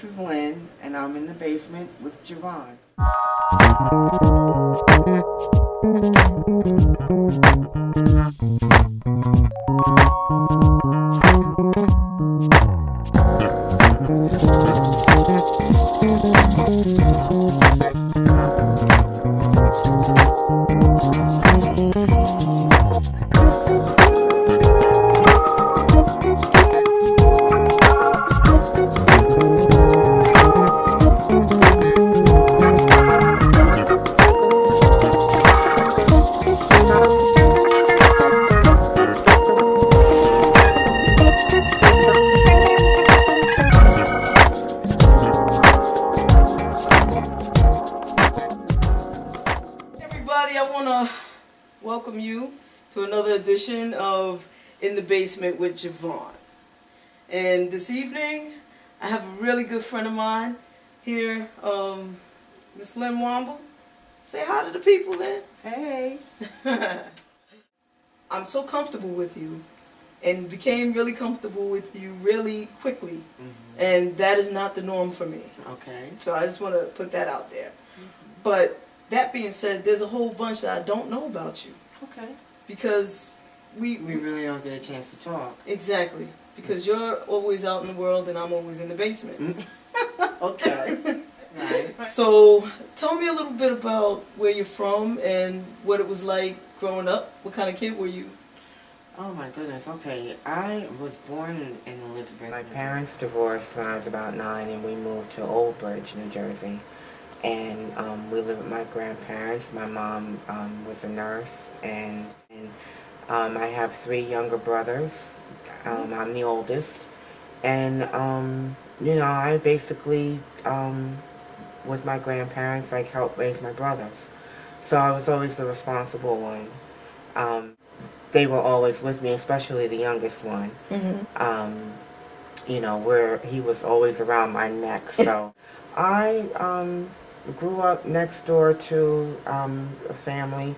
this is Lynn, and I'm in the basement with Javonne. I want to welcome you to another edition of In the Basement with Javonne. And this evening, I have a really good friend of mine here, Miss Lynne Womble. Say hi to the people, Lynn. Hey. I'm so comfortable with you and became really comfortable with you really quickly. Mm-hmm. And that is not the norm for me. Okay. So I just want to put that out there. Mm-hmm. But that being said, there's a whole bunch that I don't know about you. Okay. Because we really don't get a chance to talk. Exactly. Because you're always out in the world and I'm always in the basement. Okay. Right. So tell me a little bit about where you're from and what it was like growing up. What kind of kid were you? Oh my goodness, okay. I was born in Elizabeth. My parents divorced when I was about 9 and we moved to Old Bridge, New Jersey. And we lived with my grandparents. My mom was a nurse, and I have 3 younger brothers. I'm the oldest, and I basically with my grandparents helped raise my brothers. So I was always the responsible one. They were always with me, especially the youngest one. Mm-hmm. Where he was always around my neck. So I grew up next door to a family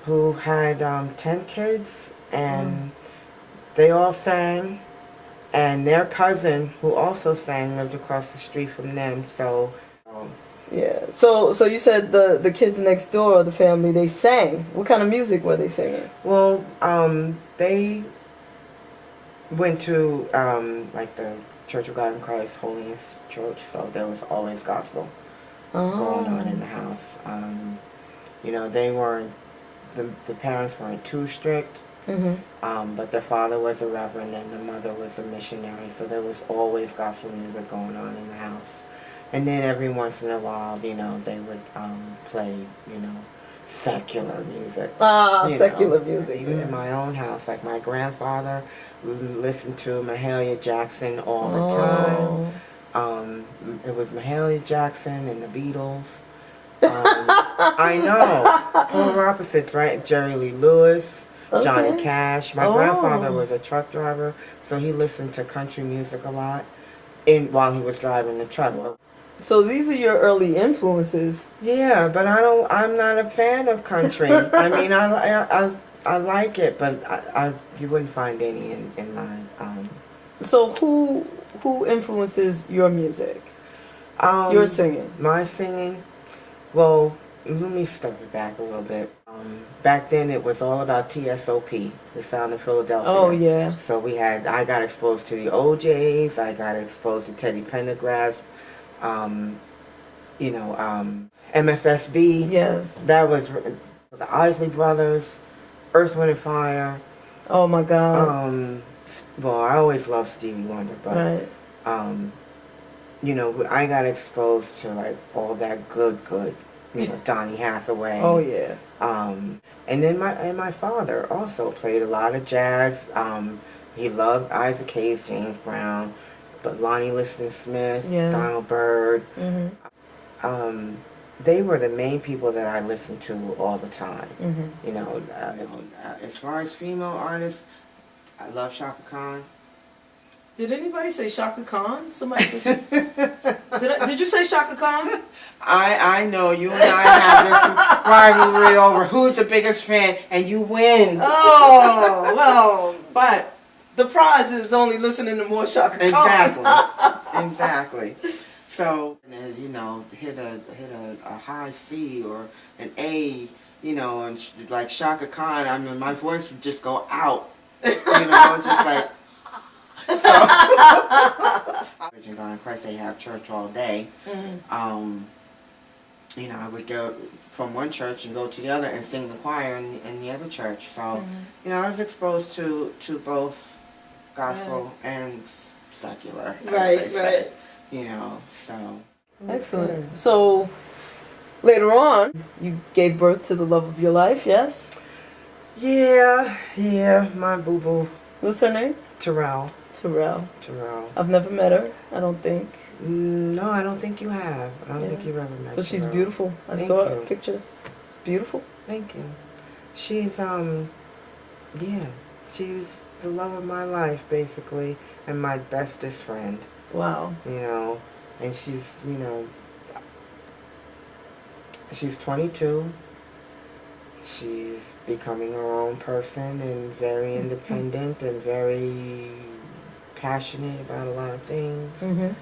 who had 10 kids, and they all sang, and their cousin, who also sang, lived across the street from them. So yeah. So you said the kids next door, the family, they sang. What kind of music were they singing? Well, they went to the Church of God in Christ Holiness Church, so there was always gospel going on in the house. They weren't, the parents weren't too strict, but their father was a reverend and the mother was a missionary, so there was always gospel music going on in the house. And then every once in a while, they would play, secular music. Secular music. Even in my own house, like my grandfather would listen to Mahalia Jackson all the time. It was Mahalia Jackson and the Beatles. I know. Polar opposites, right? Jerry Lee Lewis, Johnny Cash. My grandfather was a truck driver, so he listened to country music a lot while he was driving the truck. So these are your early influences. Yeah, but I'm not a fan of country. I mean, I like it, but you wouldn't find any in mine. So who influences your music? Your singing? My singing? Well, let me step it back a little bit. Back then it was all about TSOP, the sound of Philadelphia. Oh, yeah. So I got exposed to the OJs, I got exposed to Teddy Pendergrass, MFSB. Yes. That was the Isley Brothers, Earth, Wind and Fire. Oh my God. Well, I always loved Stevie Wonder, but right. I got exposed to all that good, Donny Hathaway. Oh yeah. And then my father also played a lot of jazz. He loved Isaac Hayes, James Brown, but Lonnie Liston Smith, Donald Byrd. Mm-hmm. They were the main people that I listened to all the time. Mm-hmm. As far as female artists, I love Chaka Khan. Did anybody say Chaka Khan? Somebody said. Did you say Chaka Khan? I know you and I have this rivalry over who's the biggest fan, and you win. Oh well, but the prize is only listening to more Shaka Khan. Exactly. Exactly. So, you know, hit a high C or an A, you know, and like Shaka Khan, I mean, my voice would just go out. You know, just like. So, of course, they have church all day. Mm-hmm. You know, I would go from one church and go to the other and sing the choir in the other church. So, Mm-hmm. you know, I was exposed to both gospel and secular, as they say. You know, so. Excellent. So, later on, you gave birth to the love of your life, yes? Yeah, my boo-boo. What's her name? Terrell. Terrell. Terrell. I've never met her, I don't think. No, I don't think you have. I don't think you've ever met her. But she's Terrell. beautiful. I saw a picture. It's beautiful. Thank you. She's, yeah, she's the love of my life, basically, and my bestest friend. Wow. You know, and she's, you know, she's 22. She's becoming her own person and very independent and very passionate about a lot of things. Mm-hmm.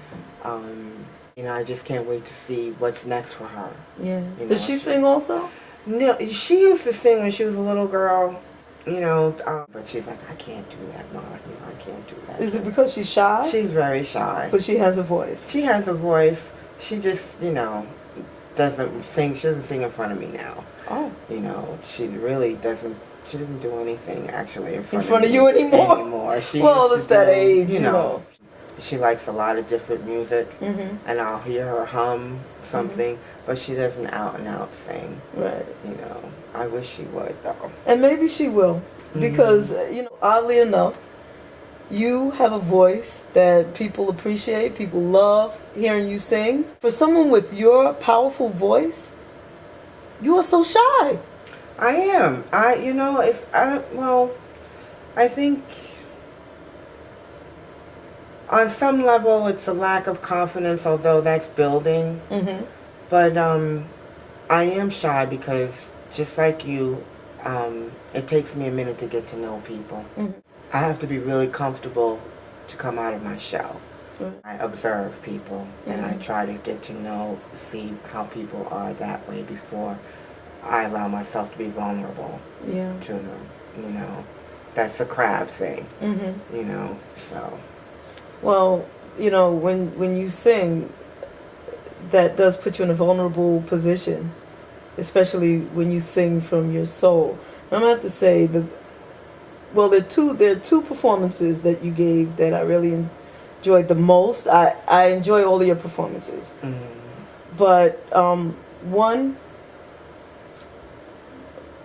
You know, I just can't wait to see what's next for her. Yeah. You know, Does she sing also? No, she used to sing when she was a little girl, you know, but she's like, I can't do that, Mom. You know, I can't do that. Is it because she's shy? She's very shy. But she has a voice. She has a voice. She just, you know, doesn't sing. She doesn't sing in front of me now. Oh. You know, she really doesn't. She doesn't do anything actually in front of me you anymore. She well, it's that age, you know. She likes a lot of different music, and I'll hear her hum something, but she doesn't out and out sing. Right. You know, I wish she would though. And maybe she will, because you know, oddly enough, you have a voice that people appreciate. People love hearing you sing. For someone with your powerful voice, you are so shy. I am. You know, well, I think on some level it's a lack of confidence, although that's building. But I am shy because, just like you, it takes me a minute to get to know people. I have to be really comfortable to come out of my shell. I observe people and I try to get to know, see how people are that way before I allow myself to be vulnerable to them. You know, that's a crab thing. You know, so. Well, you know, when you sing, that does put you in a vulnerable position, especially when you sing from your soul. And I'm gonna have to say there are two performances that you gave that I really enjoyed the most. I enjoy all of your performances, but one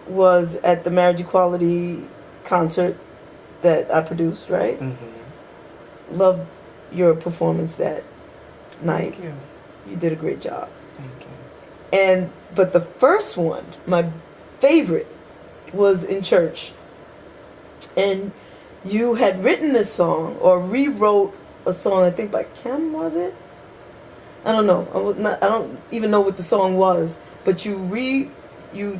was at the Marriage Equality concert that I produced, right? Loved your performance that night. Thank you. You did a great job. Thank you. But the first one, my favorite, was in church. And you had written this song or rewrote a song, I think by Kim, was it? I don't know. I don't even know what the song was, but you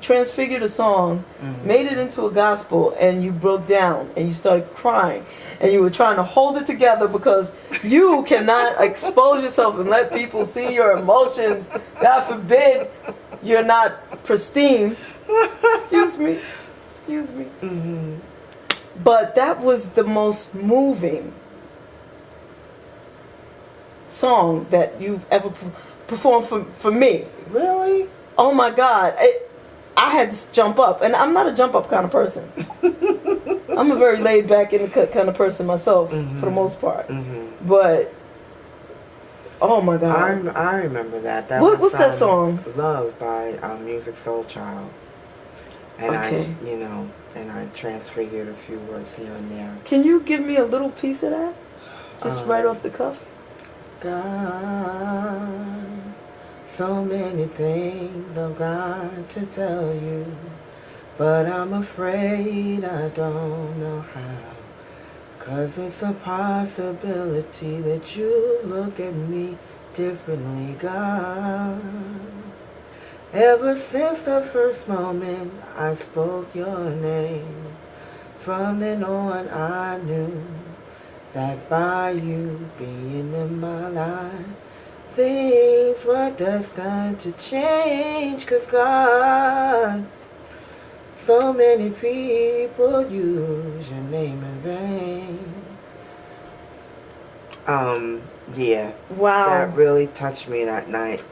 transfigured a song, made it into a gospel, and you broke down and you started crying. And you were trying to hold it together because you cannot expose yourself and let people see your emotions. God forbid you're not pristine. Excuse me. But that was the most moving song that you've ever performed for me. Really? Oh my God. I had to jump up. And I'm not a jump up kind of person. I'm a very laid back in the cut kind of person myself, for the most part. But, oh my God. I remember that. What's that song? Love by Music Soul Child. And I transfigured a few words here and there. Can you give me a little piece of that? Just right off the cuff? God, so many things I've got to tell you, but I'm afraid I don't know how. 'Cause it's a possibility that you look at me differently, God. Ever since the first moment I spoke your name, From then on I knew that by you being in my life, things were destined to change, 'cause God, so many people use your name in vain. Yeah. Wow. That really touched me that night.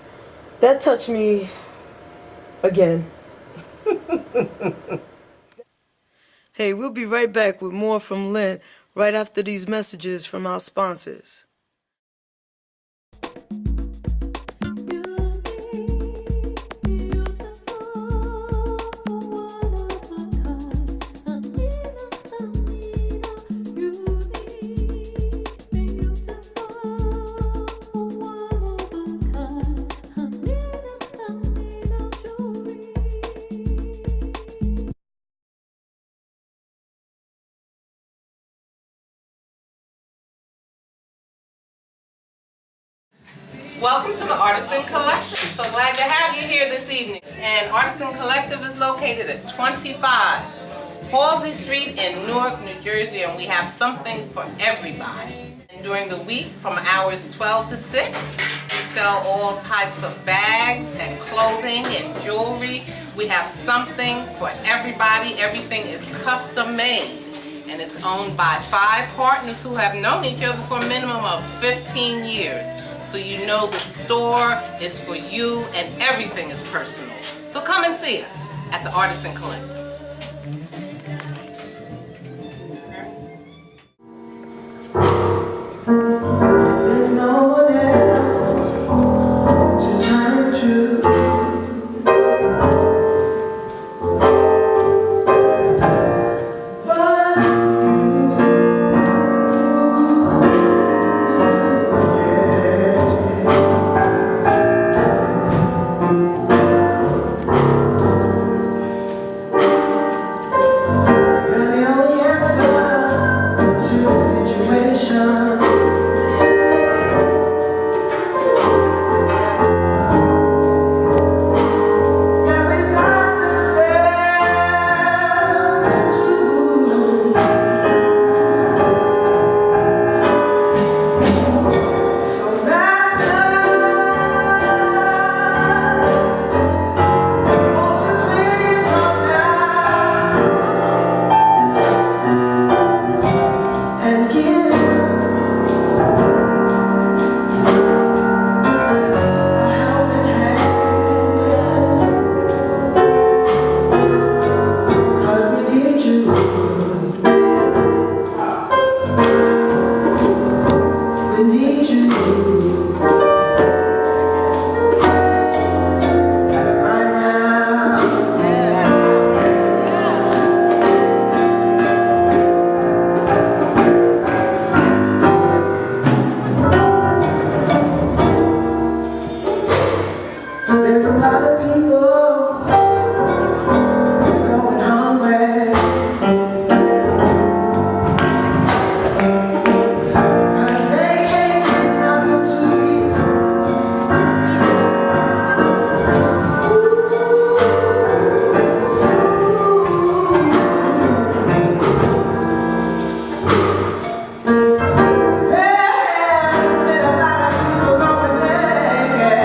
That touched me again. Hey, we'll be right back with more from Lynne right after these messages from our sponsors. Welcome to the Artisan Collective. So glad to have you here this evening. And Artisan Collective is located at 25 Halsey Street in Newark, New Jersey, and we have something for everybody. And during the week, from hours 12 to 6, we sell all types of bags and clothing and jewelry. We have something for everybody. Everything is custom made. And it's owned by 5 partners who have known each other for a minimum of 15 years. So you know the store is for you and everything is personal. So come and see us at the Artisan Collective. There's no one else to turn to. But you're the only answer to the situation. That we got ourselves into. So master, won't you please come down and give a helping hand? 'Cause we need you. We need you right now. There's a lot of people going hungry, 'cause they can't get nothing to eat. There's been a lot of people going naked.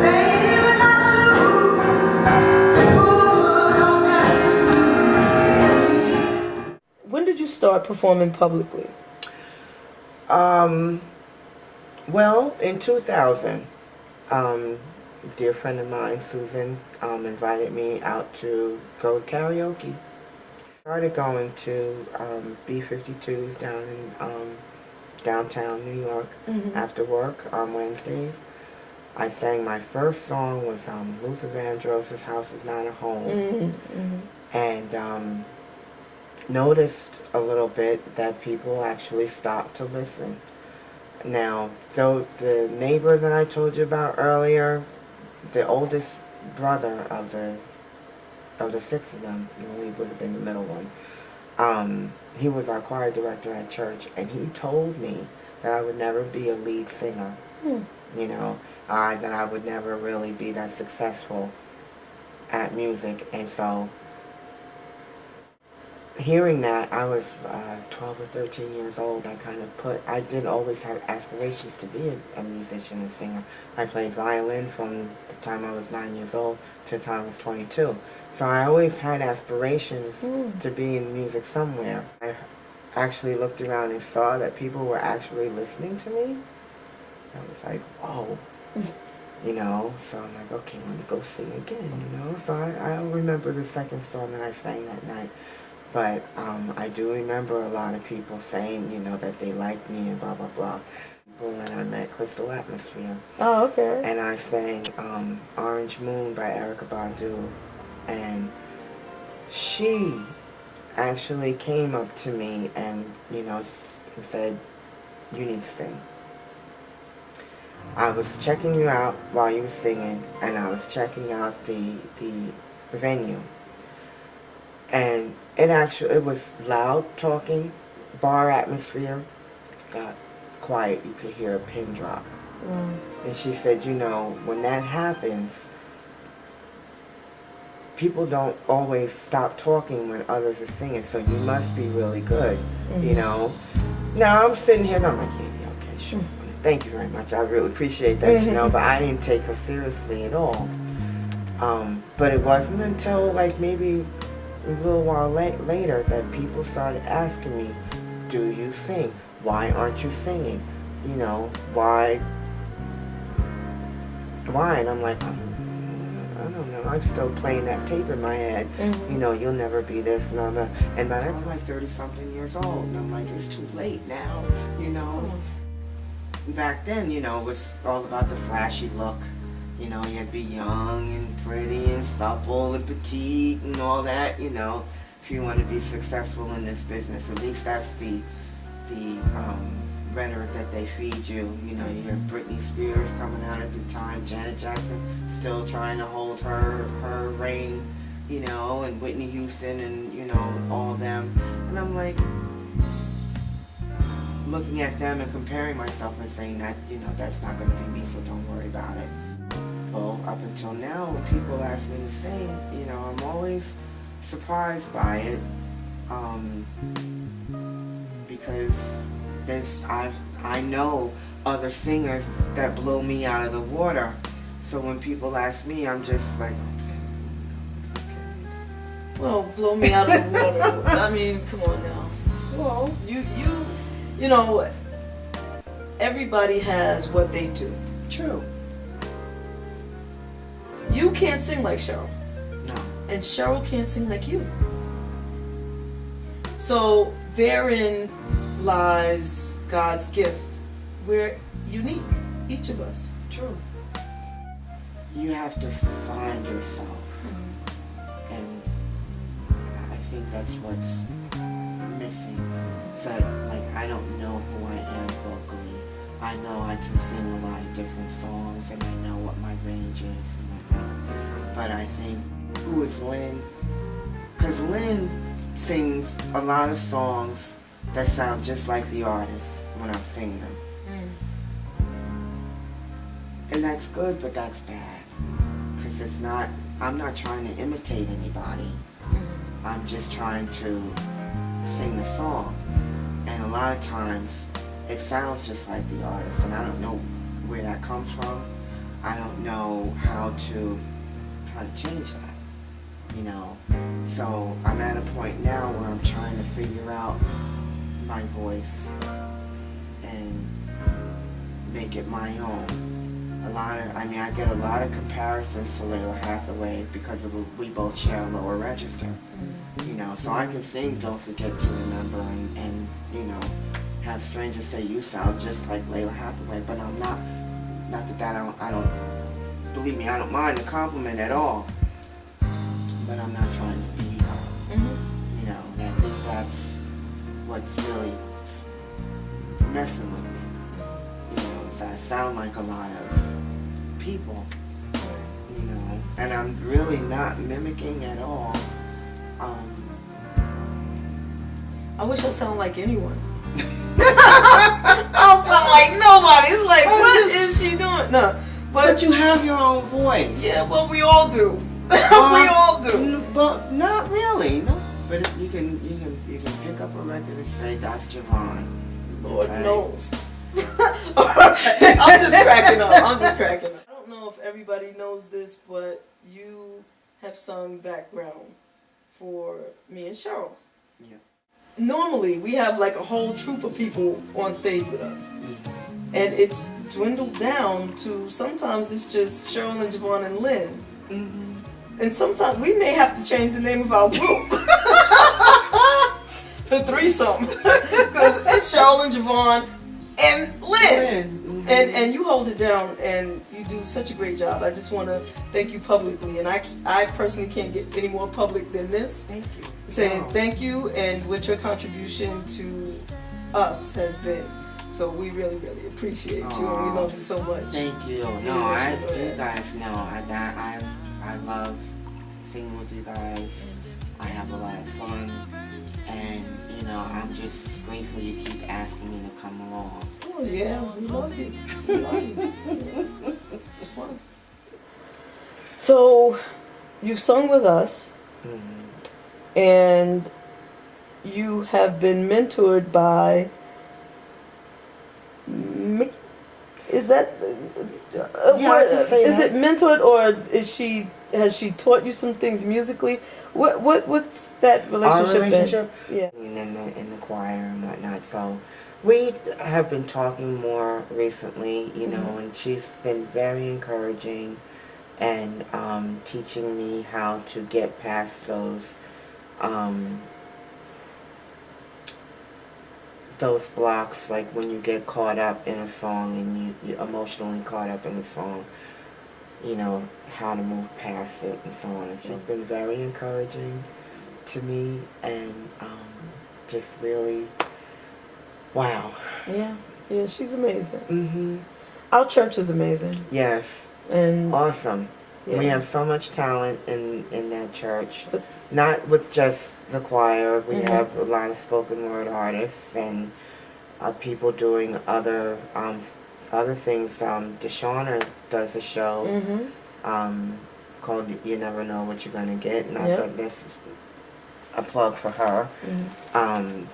They ain't even got shoes to put on their feet. When did you start performing publicly? Well, in 2000, a dear friend of mine, Susan, invited me out to go karaoke. Started going to B-52s down in downtown New York after work on Wednesdays. I sang my first song was Luther Vandross's House Is Not a Home. And noticed a little bit that people actually stopped to listen. Now, though the neighbor that I told you about earlier, the oldest brother of the 6 of them, we would have been the middle one, he was our choir director at church, and he told me that I would never be a lead singer. you know, that I would never really be that successful at music. And so hearing that, I was 12 or 13 years old. I did always have aspirations to be a musician and singer. I played violin from the time I was 9 years old to the time I was 22. So I always had aspirations to be in music somewhere. I actually looked around and saw that people were actually listening to me. I was like, whoa. You know, so I'm like, okay, let me go sing again, you know. So I don't remember the second song that I sang that night. But I do remember a lot of people saying, you know, that they liked me and blah, blah, blah. When I met Crystal Atmosphere. Oh, okay. And I sang Orange Moon by Erykah Badu. And she actually came up to me and, you know, said, you need to sing. I was checking you out while you were singing, and I was checking out the venue. And it was loud talking, bar atmosphere, got quiet, you could hear a pin drop. And she said, you know, when that happens, people don't always stop talking when others are singing, so you must be really good, you know. Now I'm sitting here and I'm like, yeah, okay, sure. Thank you very much. I really appreciate that, you know, but I didn't take her seriously at all. But it wasn't until like maybe a little while later that people started asking me, do you sing? Why aren't you singing? You know, why? And I'm like, I don't know. I'm still playing that tape in my head. You know, you'll never be this and all that. And by that time, I'm like 30-something years old. And I'm like, it's too late now, you know. Back then, you know, it was all about the flashy look. You know, you had to be young and pretty and supple and petite and all that, you know, if you want to be successful in this business. At least that's the rhetoric that they feed you. You know, you hear Britney Spears coming out at the time, Janet Jackson still trying to hold her reign, you know, and Whitney Houston and, you know, all of them. And I'm like, looking at them and comparing myself and saying that, you know, that's not going to be me, so don't worry about it. Well, up until now, when people ask me to sing, you know, I'm always surprised by it, because I know other singers that blow me out of the water. So when people ask me, I'm just like, okay. Well, blow me out of the water. I mean, come on now. Well, you know, everybody has what they do. True. You can't sing like Cheryl. No. And Cheryl can't sing like you. So therein lies God's gift. We're unique, each of us. True. You have to find yourself. And I think that's what's missing. So, like, I don't know who I am vocally. I know I can sing a lot of different songs, and I know what my range is and whatnot. But I think, who is Lynne? Because Lynne sings a lot of songs that sound just like the artist when I'm singing them. And that's good, but that's bad. Because it's not, I'm not trying to imitate anybody. I'm just trying to sing the song. And a lot of times, it sounds just like the artist, and I don't know where that comes from. I don't know how to change that, you know. So I'm at a point now where I'm trying to figure out my voice and make it my own. I get a lot of comparisons to Layla Hathaway because of we both share a lower register, you know. So I can sing "Don't Forget to Remember" and you know, have strangers say you sound just like Layla Hathaway, but I'm not. Not that I don't. Believe me, I don't mind the compliment at all. But I'm not trying to be her. You know, and I think that's what's really messing with me. You know, is I sound like a lot of people. You know, and I'm really not mimicking at all. I wish I sound like anyone. I don't sound like like nobody. It's like, Oh, what just- is she doing? No, But you have your own voice. yeah, well, we all do. We all do. But not really. No. But if you can pick up a record and say that's Javonne. Lord Okay. knows. Alright, I'm just cracking up. I'm just cracking up. I don't know if everybody knows this, but you have sung background for me and Cheryl. Yeah. Normally, we have like a whole troop of people on stage with us. And it's dwindled down to sometimes it's just Cheryl and Javonne and Lynne. Mm-hmm. And sometimes we may have to change the name of our group. The threesome. Because it's Cheryl and Javonne and Lynne. Mm-hmm. And you hold it down and you do such a great job. I just want to thank you publicly. And I personally can't get any more public than this. Thank you. Saying Wow. thank you and what your contribution to us has been. So we really, really appreciate you and we Aw. love you so much. Thank you. Really No, let you know you that. guys know I love singing with you guys. I have a lot of fun, and I'm just grateful you keep asking me to come along. Oh yeah, we love you. We love you. It's fun. So, you've sung with us, and you have been mentored by. Is that? Yeah, I can say is that. it mentored or has she taught you some things musically? What's that relationship? Our relationship? Been? Yeah. In the choir and whatnot. So we have been talking more recently, and she's been very encouraging and teaching me how to get past those blocks, like when you get caught up in a song and you emotionally caught up in a song, how to move past it and so on. And she's been very encouraging to me and just really, wow. Yeah, she's amazing. Mm-hmm. Our church is amazing. Yes. And Awesome. yeah. We have so much talent in that church. Not with just the choir. We have a lot of spoken word artists and people doing other things. Deshauna does a show called "You Never Know What You're Gonna Get," and I thought that's a plug for her.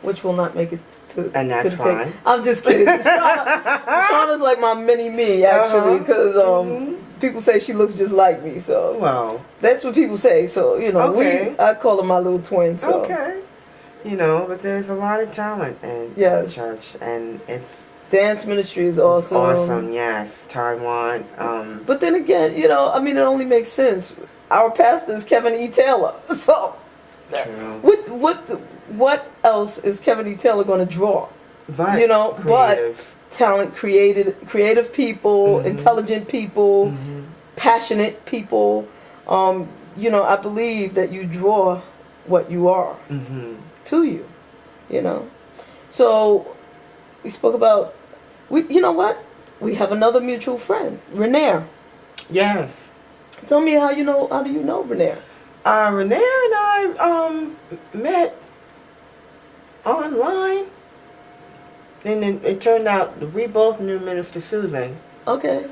which will not make it to And that's to the fine. tape. I'm just kidding. Shauna's like my mini me actually, because people say she looks just like me. So Well, that's what people say. So Okay. I call her my little twin. So okay. But there's a lot of talent in Yes. church, and it's dance ministry is awesome. awesome. Yes, Taiwan. But then again, it only makes sense. Our pastor is Kevin E. Taylor. So True. what else is Kevin E. Taylor going to draw? But But talent, creative people, intelligent people, passionate people. I believe that you draw what you are to you. So we spoke about you know what? We have another mutual friend, Renee. Yes. Tell me how do you know Renee? Renee and I met online, and it turned out that we both knew Minister Susan, Okay.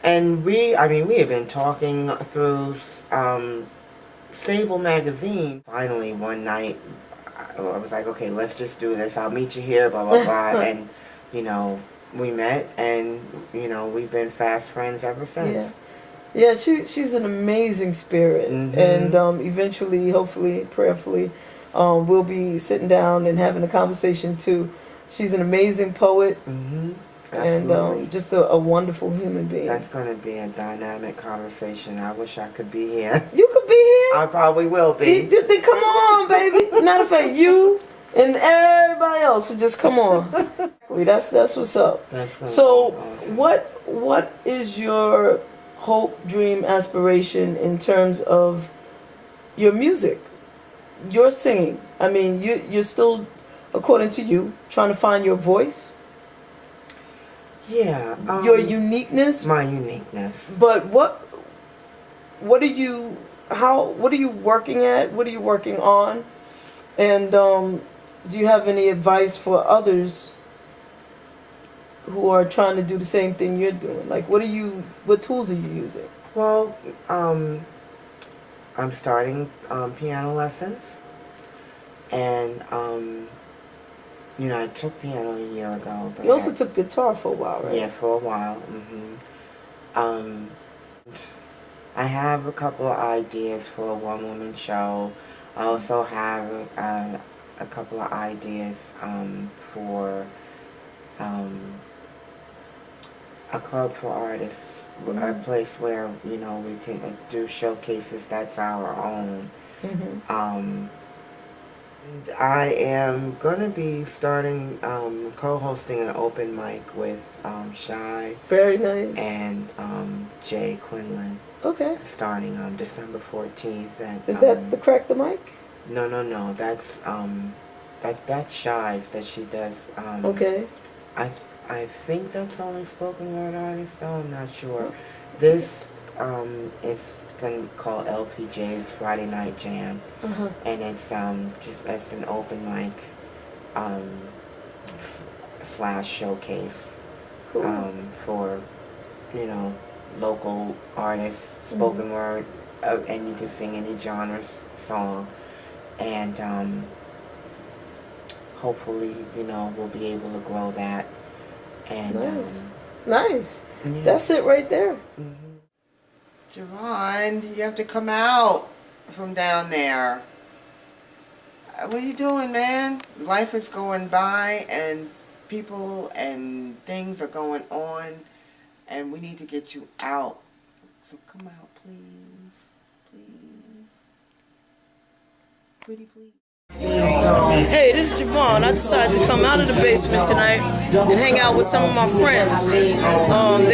and we had been talking through Sable magazine. Finally, one night, I was like, okay, let's just do this. I'll meet you here, blah blah blah, and we met, and we've been fast friends ever since. Yeah, she's an amazing spirit, and eventually, hopefully, prayerfully, we'll be sitting down and having a conversation too. She's an amazing poet, and just a wonderful human being. That's going to be a dynamic conversation. I wish I could be here. You could be here. I probably will be. Then come on, baby. Matter of fact, you and everybody else should just come on. That's what's up. That's gonna So, be awesome. what is your hope, dream, aspiration in terms of your music, your singing? I mean, you're still, according to you, trying to find your voice, Yeah. your uniqueness. My uniqueness. But what are you working at? What are you working on? And do you have any advice for others who are trying to do the same thing you're doing? Like, what tools are you using? Well, I'm starting piano lessons, and I took piano a year ago. But You also took guitar for a while, right? Yeah, for a while. I have a couple of ideas for a one-woman show. I also have a couple of ideas for a club for artists, a place where we can do showcases that's our own. I am gonna be starting co-hosting an open mic with Shy. Very nice. And Jay Quinlan. Okay. Starting December 14th. And, is that the Crack the Mic? No. That's that's Shy's that she does. Okay. I think that's only spoken word artist though. I'm not sure. This is gonna be called LPJ's Friday Night Jam, and it's it's an open mic / showcase for local artists, spoken word, and you can sing any genre song, and hopefully we'll be able to grow that. And nice. Yeah. That's it right there. Javonne, you have to come out from down there. What are you doing, man? Life is going by, and people and things are going on, and we need to get you out. So come out, please. Please. Pretty please. Hey, this is Javonne. I decided to come out of the basement tonight and hang out with some of my friends. They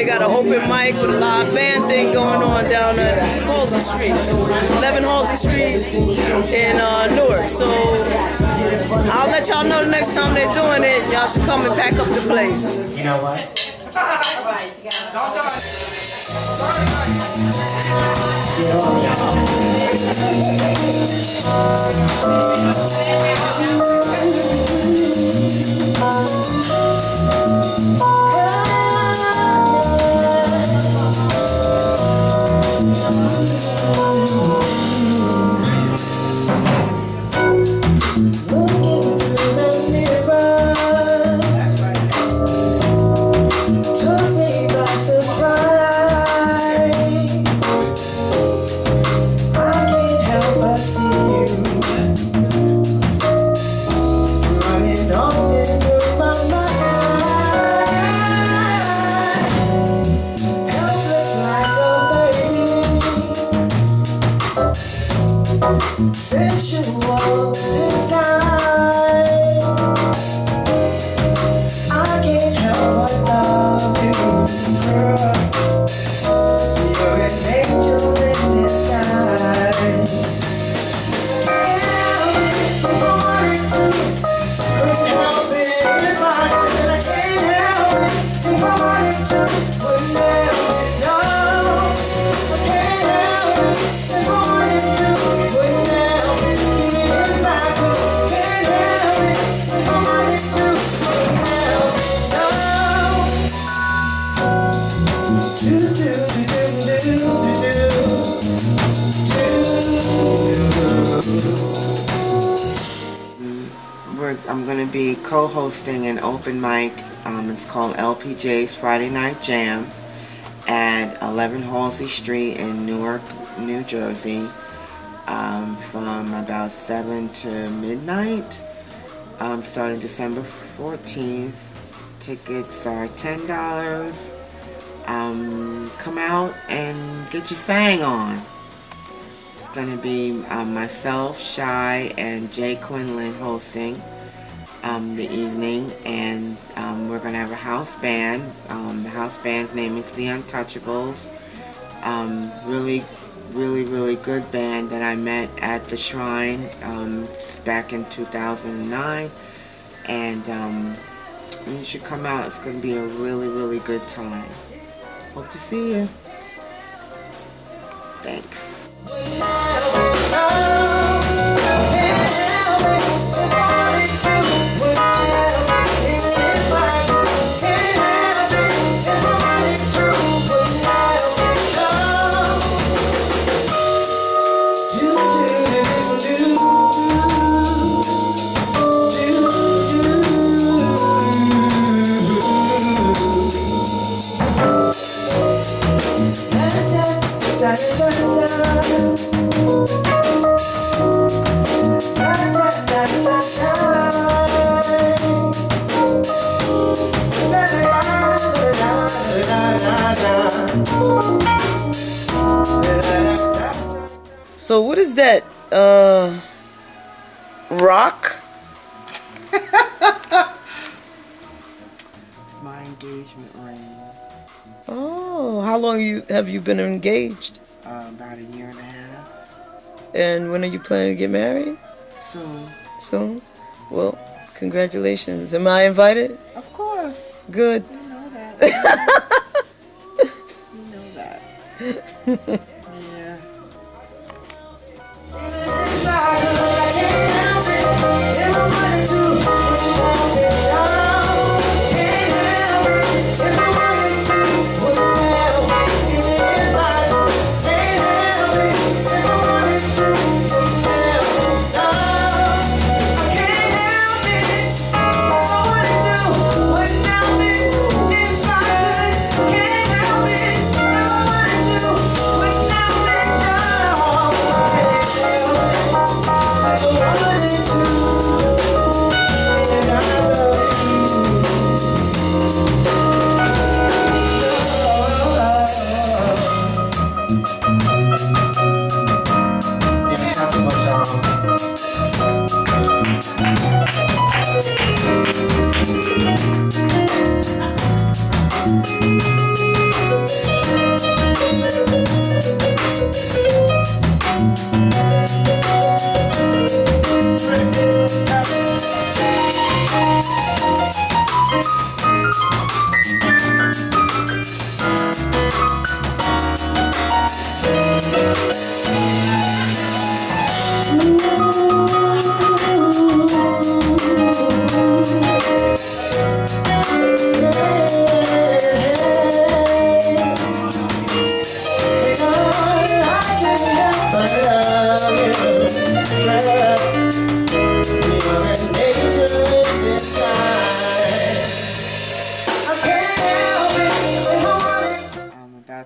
got an open mic with a live band thing going on down at Halsey Street, 11 Halsey Street in Newark. So I'll let y'all know the next time they're doing it. Y'all should come and pack up the place. You know what? Sensual this time, I can't help but love you, girl. You're an angel in disguise. If I wanted to, couldn't help it if I could. I can't help it if I wanted to, wouldn't help it. No, I can't help it if I wanted to, wouldn't help it. I'm going to be co-hosting an open mic. It's called LPJ's Friday Night Jam at 11 Halsey Street in Newark, New Jersey, from about 7 to midnight, starting December 14th. Tickets are $10. Come out and get your sang on. It's going to be myself, Shy, and Jay Quinlan hosting the evening, and we're going to have a house band. The house band's name is The Untouchables. Really good band that I met at the Shrine back in 2009, and you should come out. It's going to be a really good time. Hope to see you. Thanks. Even if I can't So what is that? Rock? It's my engagement ring. Oh, how long have you been engaged? About a year and a half. And when are you planning to get married? Soon. Soon? Well, congratulations. Am I invited? Of course. Good. You know that. You know that. Yeah.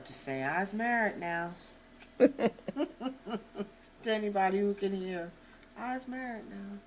To say I was married now. To anybody who can hear, I was married now.